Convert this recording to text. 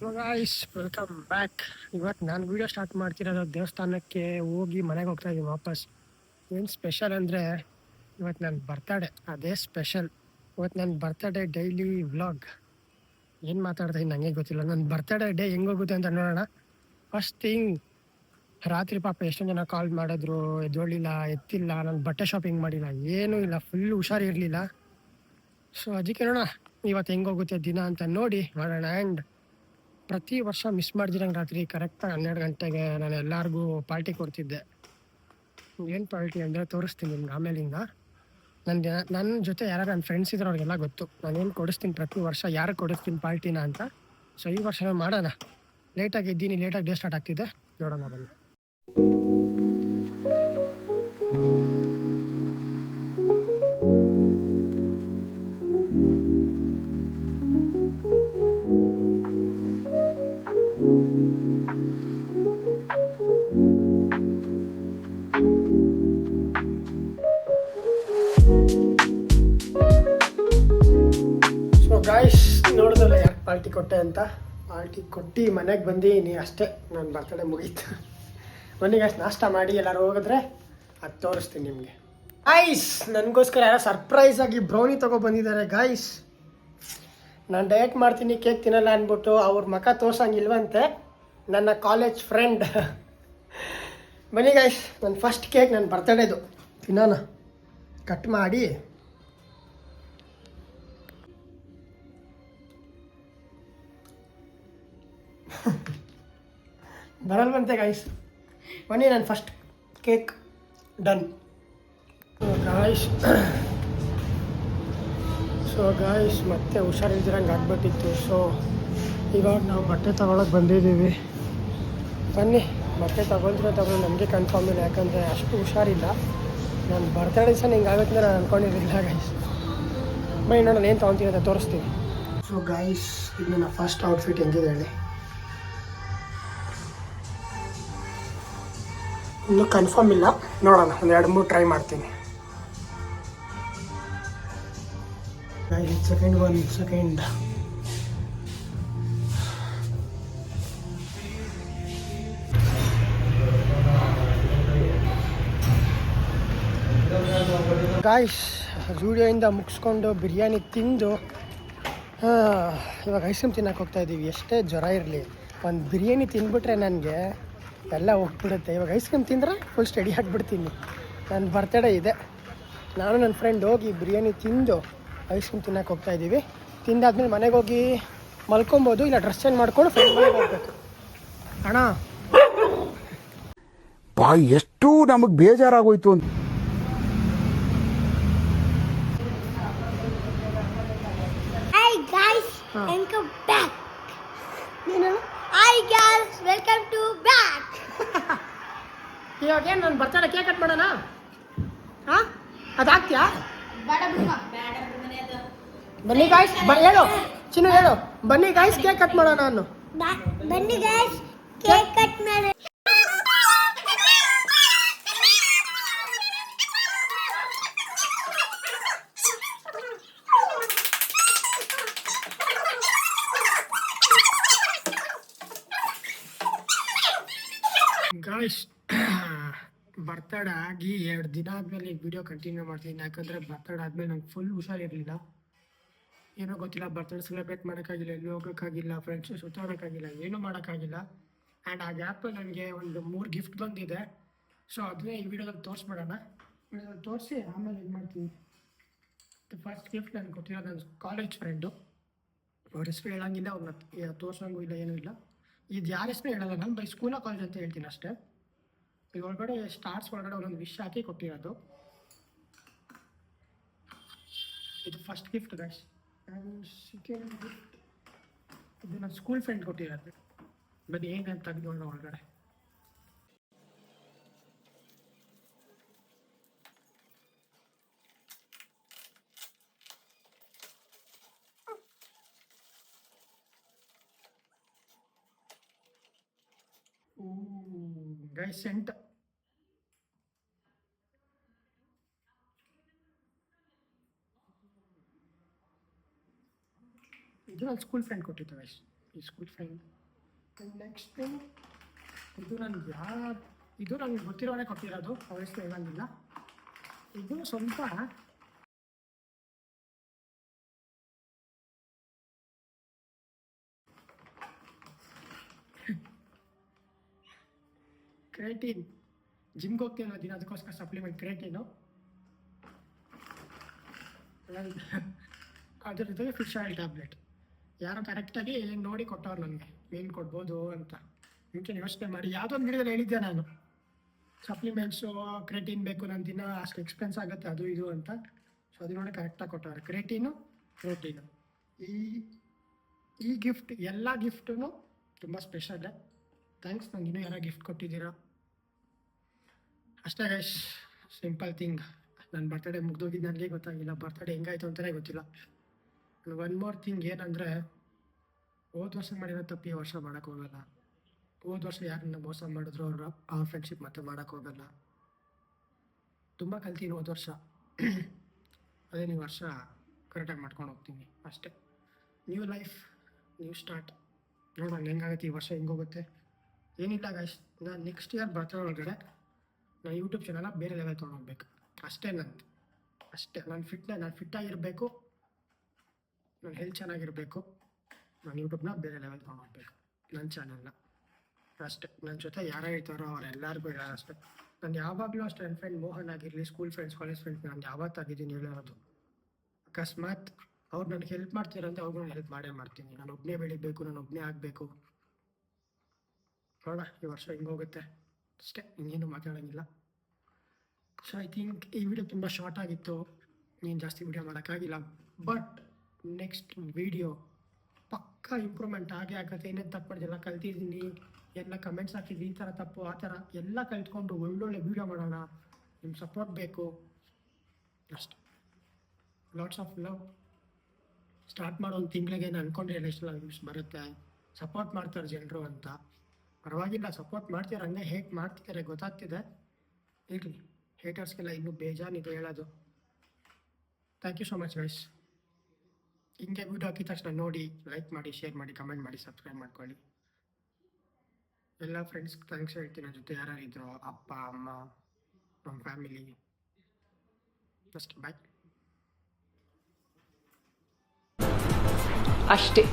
Guys welcome back. ಇವತ್ತು ನಾನು video start ಮಾಡ್ತಿರೋದು ದೇವಸ್ಥಾನಕ್ಕೆ ಹೋಗಿ ಮನೆಗೆ ಹೋಗ್ತಾ ಇದ್ದೀನಿ ವಾಪಸ್. ಏನು ಸ್ಪೆಷಲ್ ಅಂದರೆ ಇವತ್ತು ನನ್ನ ಬರ್ತಡೇ, ಅದೇ ಸ್ಪೆಷಲ್. ಇವತ್ತು ನನ್ನ ಬರ್ತಡೇ ಡೈಲಿ ವ್ಲಾಗ್. ಏನು ಮಾತಾಡ್ತಾ ಇದ್ದೀನಿ ನನಗೆ ಗೊತ್ತಿಲ್ಲ. ನನ್ನ ಬರ್ತಡೇ ಡೇ ಹೆಂಗೋಗುತ್ತೆ ಅಂತ ನೋಡೋಣ. ಫಸ್ಟ್ ಥಿಂಗ್, ರಾತ್ರಿ ಪಾಪ ಎಷ್ಟೊಂದು ಜನ ಕಾಲ್ ಮಾಡಿದ್ರು, ಎದ್ದೊಳ್ಳಿಲ್ಲ, ಎತ್ತಿಲ್ಲ, ನಾನು ಬಟ್ಟೆ ಶಾಪಿಂಗ್ ಮಾಡಿಲ್ಲ, ಏನೂ ಇಲ್ಲ, ಫುಲ್ ಹುಷಾರಿರಲಿಲ್ಲ. ಸೊ ಅದಕ್ಕೆ ನೋಡೋಣ ಇವತ್ತು ಹೆಂಗೋಗುತ್ತೆ ದಿನ ಅಂತ ನೋಡಿ ಮಾಡೋಣ. ಆ್ಯಂಡ್ ಪ್ರತಿ ವರ್ಷ ಮಿಸ್ ಮಾಡ್ದಿರಂಗೆ ರಾತ್ರಿ ಕರೆಕ್ಟಾಗಿ 12 ಗಂಟೆಗೆ ನಾನು ಎಲ್ಲರಿಗೂ ಪಾರ್ಟಿ ಕೊಡ್ತಿದ್ದೆ. ಏನು ಪಾರ್ಟಿ ಅಂದರೆ ತೋರಿಸ್ತೀನಿ ನಿಮ್ಗೆ ಆಮೇಲಿಂದ. ನನ್ನ ಜೊತೆ ಯಾರು ನನ್ನ ಫ್ರೆಂಡ್ಸ್ ಇದ್ರೆ ಅವ್ರಿಗೆಲ್ಲ ಗೊತ್ತು ನಾನೇನು ಕೊಡಿಸ್ತೀನಿ ಪ್ರತಿ ವರ್ಷ, ಯಾರು ಕೊಡಿಸ್ತೀನಿ ಪಾರ್ಟಿನ ಅಂತ. ಸೊ ಈ ವರ್ಷ ಮಾಡೋಣ. ಲೇಟಾಗಿ ಇದ್ದೀನಿ, ಲೇಟಾಗಿ ಡೇ ಸ್ಟಾರ್ಟ್ ಆಗ್ತಿದೆ, ನೋಡೋಣ ಬನ್ನಿ. ಗಾಯ್ಸ್ ನೋಡಿದ್ರಲ್ಲ ಯಾಕೆ ಪಾರ್ಟಿ ಕೊಟ್ಟೆ ಅಂತ. ಪಾರ್ಟಿ ಕೊಟ್ಟು ಮನೆಗೆ ಬಂದೀನಿ ಅಷ್ಟೇ, ನನ್ನ ಬರ್ತಡೇ ಮುಗೀತು. ಬನ್ನಿ ಗಾಯ್ಸ್, ನಾಷ್ಟ ಮಾಡಿ ಎಲ್ಲರೂ ಹೋಗಿದ್ರೆ ಅದು ತೋರಿಸ್ತೀನಿ ನಿಮಗೆ. ಗಾಯ್ಸ್ ನನಗೋಸ್ಕರ ಯಾರೋ ಸರ್ಪ್ರೈಸ್ ಆಗಿ ಬ್ರೌನಿ ತೊಗೊಬಂದಿದ್ದಾರೆ ಗಾಯ್ಸ್. ನಾನು ಡಯಟ್ ಮಾಡ್ತೀನಿ, ಕೇಕ್ ತಿನ್ನಲ್ಲ ಅಂದ್ಬಿಟ್ಟು ಅವ್ರ ಮುಖ ತೋರ್ಸಂಗಿಲ್ವಂತೆ, ನನ್ನ ಕಾಲೇಜ್ ಫ್ರೆಂಡ್. ಬನ್ನಿ ಗಾಯ್ಸ್, ನನ್ನ ಫಸ್ಟ್ ಕೇಕ್ ನನ್ನ ಬರ್ತಡೇದು ತಿನ್ನೋಣ. ಕಟ್ ಮಾಡಿ ಬರಲ್ವಂತೆ ಗಾಯ್ಸ್. ಬನ್ನಿ, ನನ್ನ first cake done. So guys ಮತ್ತೆ ಹುಷಾರಿಲ್ದಿರಂಗೆ ಆಗ್ಬಿಟ್ಟಿತ್ತು. ಸೊ ಇವಾಗ ನಾವು ಬಟ್ಟೆ ತೊಗೊಳಕ್ಕೆ ಬಂದಿದ್ದೀವಿ. ಬನ್ನಿ, ಬಟ್ಟೆ ತಗೊಂಡು ನಮಗೆ ಕನ್ಫರ್ಮ್ ಇಲ್ಲ, ಯಾಕಂದರೆ ಅಷ್ಟು ಹುಷಾರಿಲ್ಲ. ನಾನು ಬರ್ತಡೇ ದಿವಸ ಹಿಂಗೆ ಆಗುತ್ತೆ ನಾನು ಅಂದ್ಕೊಂಡಿರಲಿಲ್ಲ ಗಾಯ್ಸ್. ಬನ್ನಿ ನೋಡೋಣ ಏನು ತೊಗೊತೀನಿ ಅಂತ ತೋರಿಸ್ತೀನಿ. ಸೊ ಗಾಯ್ಸ್, ಇದು ನನ್ನ ಫಸ್ಟ್ ಔಟ್ಫಿಟ್ ಹೆಂಗಿದೆ ಹೇಳಿ. ಇನ್ನೂ ಕನ್ಫರ್ಮ್ ಇಲ್ಲ, ನೋಡೋಣ, ಒಂದು 2-3 ಟ್ರೈ ಮಾಡ್ತೀನಿ. ಒಂದು ಸೆಕೆಂಡ್. ಗಾಯ್ಸ್ ಜೂಡಿಯೋಯಿಂದ ಮುಗಿಸ್ಕೊಂಡು ಬಿರಿಯಾನಿ ತಿಂದು ಇವಾಗ ಐಸ್ ಕ್ರೀಮ್ ತಿನ್ನಕ್ಕೆ ಹೋಗ್ತಾಯಿದ್ದೀವಿ. ಎಷ್ಟೇ ಜ್ವರ ಇರಲಿ, ಒಂದು ಬಿರಿಯಾನಿ ತಿಂದ್ಬಿಟ್ರೆ ನನಗೆ ಎಲ್ಲ ಹೋಗ್ಬಿಡುತ್ತೆ. ಇವಾಗ ಐಸ್ ಕ್ರೀಮ್ ತಿಂದರೆ ಫುಲ್ ಸ್ಟಡಿ ಆಗಿಬಿಡ್ತೀನಿ. ನನ್ನ ಬರ್ತಡೇ ಇದೆ, ನಾನು ನನ್ನ ಫ್ರೆಂಡ್ ಹೋಗಿ ಬಿರಿಯಾನಿ ತಿಂದು ಐಸ್ ಕ್ರೀಮ್ ತಿನ್ನಕ್ಕೆ ಹೋಗ್ತಾಯಿದ್ದೀವಿ. ತಿಂದಾದ್ಮೇಲೆ ಮನೆಗೆ ಹೋಗಿ ಮಲ್ಕೊಬೋದು, ಇಲ್ಲ ಡ್ರೆಸ್ ಚೇಂಜ್ ಮಾಡ್ಕೊಂಡು ಫ್ರೆಂಡ್ ಮನೆಗೆ ಹೋಗ್ಬೇಕು. ಅಣ್ಣ ಎಷ್ಟು ನಮಗೆ ಬೇಜಾರಾಗೋಯ್ತು ಅಂತ. Hi guys, welcome back. Hi guys, welcome to back. ಇವಾಗ ಏನು ನನ್ನ ಬರ್ತಡೇ ಕೇಕ್ ಕಟ್ ಮಾಡೋಣ? ಹಾಂ, ಅದಾಗ್ತೀಯಾ? ಬನ್ನಿ ಗಾಯ್ಸ್, ಹೇಳು ಚಿನ್ನು, ಹೇಳು. ಬನ್ನಿ ಗಾಯ್ಸ್, ಕೇಕ್ ಕಟ್ ಮಾಡೋಣ ನಾನು. ಬನ್ನಿ guys, ಕೇಕ್ ಕಟ್ ಮಾಡೋಣ. ಗಾಯ್ಸ್ ಬರ್ತಡೇ ಆಗಿ 2 ದಿನ ಆದಮೇಲೆ ಈ ವಿಡಿಯೋ ಕಂಟಿನ್ಯೂ ಮಾಡ್ತೀನಿ. ಯಾಕಂದರೆ ಬರ್ತಡೇ ಆದಮೇಲೆ ನಂಗೆ ಫುಲ್ ಹುಷಾರಿರಲಿಲ್ಲ, ಏನೋ ಗೊತ್ತಿಲ್ಲ. ಬರ್ತಡೇ ಸೆಲೆಬ್ರೇಟ್ ಮಾಡೋಕ್ಕಾಗಿಲ್ಲ, ಎಲ್ಲೂ ಹೋಗೋಕ್ಕಾಗಿಲ್ಲ, ಫ್ರೆಂಡ್ಸ್ ಸುತ್ತಾಡೋಕ್ಕಾಗಿಲ್ಲ, ಏನೂ ಮಾಡೋಕ್ಕಾಗಿಲ್ಲ. ಆ್ಯಂಡ್ ಆ ಗ್ಯಾಪಲ್ಲಿ ನನಗೆ ಒಂದು 3 ಗಿಫ್ಟ್ ಬಂದಿದೆ. ಸೊ ಅದನ್ನೇ ಈ ವಿಡಿಯೋದಲ್ಲಿ ತೋರಿಸ್ಬಿಡೋಣ. ವಿಡಿಯೋದಲ್ಲಿ ತೋರಿಸಿ ಆಮೇಲೆ ಇದು ಮಾಡ್ತೀನಿ. ಫಸ್ಟ್ ಗಿಫ್ಟ್ ನನಗೆ ಕೊಟ್ಟಿರೋದು ನನ್ನ ಕಾಲೇಜ್ ಫ್ರೆಂಡು. ಅವ್ರ ಹೆಸರು ಹೇಳೋಂಗಿಲ್ಲ, ಅವ್ರನ್ನ ತೋರ್ಸೋಂಗೂ ಇಲ್ಲ, ಏನೂ ಇಲ್ಲ. ಇದು ಯಾರ ಹೆಸರು ಹೇಳೋಲ್ಲ, ನಾನು ಬೈ ಸ್ಕೂಲ ಕಾಲೇಜ್ ಅಂತ ಹೇಳ್ತೀನಿ ಅಷ್ಟೇ. ಈಗ ಒಳಗಡೆ ಸ್ಟಾರ್ಸ್ ಒಳಗಡೆ ಒಂದೊಂದು ವಿಶ್ ಹಾಕಿ ಕೊಟ್ಟಿರೋದು. ಇದು first gift guys. And second gift ಇದು ನನ್ನ ಸ್ಕೂಲ್ ಫ್ರೆಂಡ್ ಕೊಟ್ಟಿರೋದು. ಬನ್ನಿ ಏನಂತ ತೆಗೆದುಕೊಳ್ಳೋ ಒಳಗಡೆ. Guys scent. ಇದು ನನ್ನ ಸ್ಕೂಲ್ ಫ್ರೆಂಡ್ ಕೊಟ್ಟಿದ್ದು guys. Is good friend. Next ಇದು ನನಗೆ ಗೊತ್ತಿರೋನೇ ಕೊಟ್ಟಿರೋದು, ಅವ್ರ ಹೆಸರು ಹೇಳಂಗಿಲ್ಲ. ಇದು ಸ್ವಲ್ಪ ಕ್ರೇಟಿನ್. ಜಿಮ್ಗೆ ಹೋಗ್ತೀನಿ ದಿನ, ಅದಕ್ಕೋಸ್ಕರ ಸಪ್ಲಿಮೆಂಟ್ ಕ್ರೇಟಿನು. ಅದ್ರ ಜೊತೆಗೆ ಫಿಶ್ ಆಯಿಲ್ ಟ್ಯಾಬ್ಲೆಟ್. ಯಾರೋ ಕರೆಕ್ಟಾಗಿ ನೋಡಿ ಕೊಟ್ಟವ್ರು ನನಗೆ, ಏನು ಕೊಡ್ಬೋದು ಅಂತ. ಮುಂಚೆ ಯೋಚನೆ ಮಾಡಿ ಯಾವುದೊಂದು ಗಿಡದಲ್ಲಿ ಹೇಳಿದ್ದೆ ನಾನು, ಸಪ್ಲಿಮೆಂಟ್ಸು ಕ್ರೇಟಿನ್ ಬೇಕು, ನನ್ನ ದಿನ ಅಷ್ಟು ಎಕ್ಸ್ಪೆನ್ಸ್ ಆಗುತ್ತೆ ಅದು ಇದು ಅಂತ. ಸೊ ಅದು ನೋಡಿ ಕರೆಕ್ಟಾಗಿ ಕೊಟ್ಟವ್ರೆ, ಕ್ರೇಟೀನು. ಈ ಗಿಫ್ಟ್, ಎಲ್ಲ ಗಿಫ್ಟೂ ತುಂಬ ಸ್ಪೆಷಲ್. ಥ್ಯಾಂಕ್ಸ್, ನಂಗೆ ಇನ್ನೂ ಯಾರೋ ಗಿಫ್ಟ್ ಕೊಟ್ಟಿದ್ದೀರಾ. ಅಷ್ಟೇ ಗೈಸ್, ಸಿಂಪಲ್ ಥಿಂಗ್. ನನ್ನ ಬರ್ತಡೇ ಮುಗ್ದೋಗಿದ್ದು ನನಗೆ ಗೊತ್ತಾಗಿಲ್ಲ, ಬರ್ತಡೇ ಹೆಂಗಾಯ್ತು ಅಂತಲೇ ಗೊತ್ತಿಲ್ಲ. ಒನ್ ಮೋರ್ ಥಿಂಗ್ ಏನಂದರೆ, ಹೋದ ವರ್ಷ ಮಾಡಿರೋ ತಪ್ಪು ಈ ವರ್ಷ ಮಾಡೋಕ್ಕೋಗಲ್ಲ. ಹೋದ ವರ್ಷ ಯಾರನ್ನ ಮೋಸ ಮಾಡಿದ್ರು ಆ ಫ್ರೆಂಡ್ಶಿಪ್ ಮತ್ತೆ ಮಾಡೋಕ್ಕೋಗಲ್ಲ. ತುಂಬ ಕಲ್ತೀನಿ ಹೋದ ವರ್ಷ. ಅದೇ ಈ ವರ್ಷ ಕರೆಕ್ಟಾಗಿ ಮಾಡ್ಕೊಂಡು ಹೋಗ್ತೀನಿ ಅಷ್ಟೇ. New life, new start. ನೋಡೋಣ ಹೆಂಗಾಗುತ್ತೆ ಈ ವರ್ಷ, ಹೆಂಗೋಗುತ್ತೆ. ಏನಿಲ್ಲ ಗೈಸ್, ನಾನು ನೆಕ್ಸ್ಟ್ ಇಯರ್ ಬರ್ತಡೇ ಒಳಗಡೆ ನಾನು ಯೂಟ್ಯೂಬ್ ಚಾನಲ್ನ ಬೇರೆ ಲೆವೆಲ್ ತೊಗೊಂಡೋಗ್ಬೇಕು ಅಷ್ಟೇ. ನಂದು ಅಷ್ಟೇ. ನಾನು ಫಿಟ್ಟಾಗಿರಬೇಕು, ನನ್ನ ಹೆಲ್ತ್ ಚೆನ್ನಾಗಿರಬೇಕು. ನಾನು ಯೂಟ್ಯೂಬ್ನ ಬೇರೆ ಲೆವೆಲ್ ತೊಗೊಂಡೋಗ್ಬೇಕು, ನನ್ನ ಚಾನಲ್ನ ಅಷ್ಟೇ. ನನ್ನ ಜೊತೆ ಯಾರು ಇರ್ತಾರೋ ಅವರೆಲ್ಲರಿಗೂ ಹೇಳೋದು ಅಷ್ಟೇ. ನಾನು ಯಾವಾಗಲೂ ಅಷ್ಟೇ, ನನ್ನ ಫ್ರೆಂಡ್ ಮೋಹನ್ ಆಗಿರಲಿ, ಸ್ಕೂಲ್ ಫ್ರೆಂಡ್ಸ್, ಕಾಲೇಜ್ ಫ್ರೆಂಡ್ಸ್, ನಾನು ಯಾವತ್ತಾಗಿದ್ದೀನಿ ಹೇಳೋದು. ಅಕಸ್ಮಾತ್ ಅವ್ರು ನನಗೆ ಹೆಲ್ಪ್ ಮಾಡ್ತೀರಂತೆ, ಅವ್ರಿಗೂ ನಾನು ಹೆಲ್ಪ್ ಮಾಡೇ ಮಾಡ್ತೀನಿ. ನಾನು ಒಬ್ಬನೇ ಬೆಳಿಬೇಕು, ನಾನು ಒಬ್ಬನೇ ಆಗಬೇಕು. ನೋಡೋಣ ಈ ವರ್ಷ ಹೆಂಗೋಗುತ್ತೆ ಅಷ್ಟೇ, ಇನ್ನೇನು ಮಾತಾಡೋಂಗಿಲ್ಲ. ಸೊ ಐ ಥಿಂಕ್ ಈ ವಿಡಿಯೋ ತುಂಬ ಶಾರ್ಟ್ ಆಗಿತ್ತು, ನೀನು ಜಾಸ್ತಿ ವಿಡಿಯೋ ಮಾಡೋಕ್ಕಾಗಿಲ್ಲ. ಬಟ್ ನೆಕ್ಸ್ಟ್ ವಿಡಿಯೋ ಪಕ್ಕಾ ಇಂಪ್ರೂವ್ಮೆಂಟ್ ಆಗೇ ಆಗುತ್ತೆ. ಏನೇನು ತಪ್ಪು ಮಾಡಿದೆಲ್ಲ ಕಲ್ತಿದ್ದೀನಿ, ಎಲ್ಲ ಕಮೆಂಟ್ಸ್ ಹಾಕಿದ್ವಿ, ಈ ಥರ ತಪ್ಪು ಆ ಥರ ಎಲ್ಲ ಕಲ್ತ್ಕೊಂಡು ಒಳ್ಳೊಳ್ಳೆ ವೀಡಿಯೋ ಮಾಡೋಣ. ನಿಮ್ಮ ಸಪೋರ್ಟ್ ಬೇಕು ಅಷ್ಟೆ. Lots of love. ಸ್ಟಾರ್ಟ್ ಮಾಡೋ ಒಂದು ತಿಂಗಳಿಗೆ ನಾನು ಅಂದ್ಕೊಂಡಿರಲಿಲ್ಲ ಎಷ್ಟು ವ್ಯೂಸ್ ಬರುತ್ತೆ, ಸಪೋರ್ಟ್ ಮಾಡ್ತಾರೆ ಜನರು ಅಂತ. ಪರವಾಗಿಲ್ಲ, ಸಪೋರ್ಟ್ ಮಾಡ್ತೀರ, ಹಂಗೆ ಹೇಟ್ ಮಾಡ್ತಿದ್ದಾರೆ ಗೊತ್ತಾಗ್ತಿದೆ. ಇರಲಿ, ಹೇಟರ್ಸ್ಗೆಲ್ಲ ಇನ್ನೂ ಬೇಜಾನಿದೆ ಹೇಳೋದು. Thank you so much guys. ಹಿಂಗೆ ವಿಡಿಯೋ ಹಾಕಿದ ತಕ್ಷಣ ನೋಡಿ, ಲೈಕ್ ಮಾಡಿ, ಶೇರ್ ಮಾಡಿ, ಕಮೆಂಟ್ ಮಾಡಿ, ಸಬ್ಸ್ಕ್ರೈಬ್ ಮಾಡ್ಕೊಳ್ಳಿ. ಎಲ್ಲ ಫ್ರೆಂಡ್ಸ್ಗೆ ಥ್ಯಾಂಕ್ಸ್ ಹೇಳ್ತೀನಿ, ನನ್ನ ಜೊತೆ ಯಾರು ಇದ್ರು, ಅಪ್ಪ ಅಮ್ಮ, ನಮ್ಮ ಫ್ಯಾಮಿಲಿ ಅಷ್ಟೇ. ಬಾಯ್. ಅಷ್ಟೇ.